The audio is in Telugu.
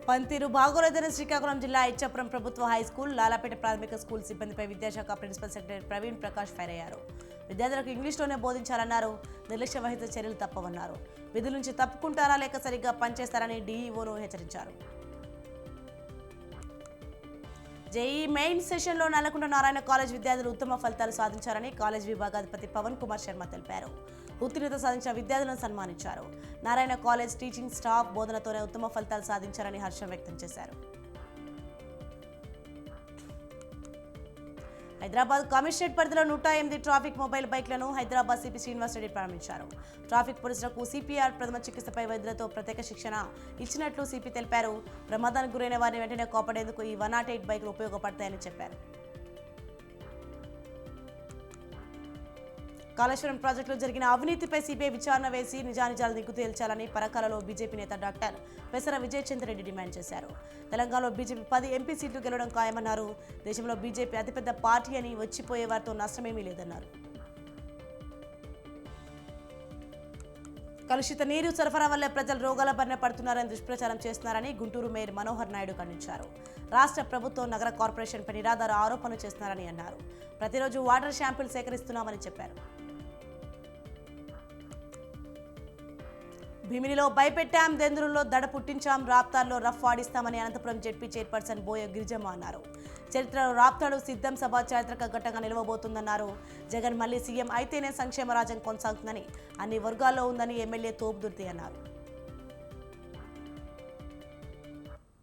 పనితీరు బాగోలేదని శ్రీకాకుళం జిల్లా ఇచ్చాపురం ప్రభుత్వ హైస్కూల్ లాలాపేట ప్రాథమిక స్కూల్ సిబ్బందిపై విద్యాశాఖ principal secretary Praveen Prakash fire అయ్యారు. విద్యార్థులకు ఇంగ్లీష్లోనే బోధించాలన్నారు. నిర్లక్ష్య వహిత చర్యలు తప్పవన్నారు. విధుల నుంచి తప్పుకుంటారా లేక సరిగ్గా పనిచేస్తారని డీఈఓను హెచ్చరించారు. జేఈ మెయిన్ సెషన్లో నల్లకుంట నారాయణ కాలేజ్ విద్యార్థులు ఉత్తమ ఫలితాలు సాధించారని కాలేజ్ విభాగాధిపతి పవన్ కుమార్ శర్మ తెలిపారు. ఉత్తీర్ణత సాధించిన విద్యార్థులను సన్మానించారు. నారాయణ కాలేజ్ టీచింగ్ స్టాఫ్ బోధనతోనే ఉత్తమ ఫలితాలు సాధించారని హర్షం వ్యక్తం చేశారు. హైదరాబాద్ కమిషనరేట్ పరిధిలో 108 ట్రాఫిక్ మొబైల్ బైక్లను హైదరాబాద్ సిపి శ్రీనివాస్ రెడ్డి ప్రారంభించారు. ట్రాఫిక్ పోలీసులకు సిపిఆర్ ప్రథమ చికిత్సపై వైద్యులతో ప్రత్యేక శిక్షణ ఇచ్చినట్లు సిపి తెలిపారు. ప్రమాదానికి గురైన వారిని వెంటనే కాపాడేందుకు ఈ 108 బైకులు ఉపయోగపడతాయని చెప్పారు. కాళేశ్వరం ప్రాజెక్టులో జరిగిన అవినీతిపై సిబిఐ విచారణ వేసి నిజానిజాలు దిగ్గు తేల్చాలని పరకాలలో బీజేపీ నేత డాక్టర్ పెసర విజయచంద్రరెడ్డి డిమాండ్ చేశారు. తెలంగాణలో బీజేపీ 10 ఎంపీ సీట్లు గెలవడం ఖాయమన్నారు. దేశంలో బీజేపీ అతిపెద్ద పార్టీ అని వచ్చిపోయే వారితో నష్టమేమీ లేదన్నారు. కలుషిత నీరు సరఫరా వల్లే ప్రజలు రోగాల బారిన పడుతున్నారని దుష్ప్రచారం చేస్తున్నారని గుంటూరు మేయర్ మనోహర్ నాయుడు ఖండించారు. రాష్ట్ర ప్రభుత్వం నగర కార్పొరేషన్పై నిరాధార ఆరోపణలు చేస్తున్నారని అన్నారు. ప్రతిరోజు వాటర్ శాంపిల్ సేకరిస్తున్నామని చెప్పారు. భీమినిలో భయపెట్టాం, దెందురులో దడ పుట్టించాం, రాప్తాల్లో రఫ్ ఆడిస్తామని అనంతపురం జెడ్పీ చైర్పర్సన్ బోయ గిరిజమ్మ అన్నారు. చరిత్రలో రాప్తాడు సిద్ధం సభ చారిత్రక ఘట్టంగా నిలవబోతుందన్నారు. జగన్ మళ్లీ సీఎం అయితేనే సంక్షేమ రాజ్యం కొనసాగుతుందని అన్ని వర్గాల్లో ఉందని ఎమ్మెల్యే తోపుదుర్తి అన్నారు.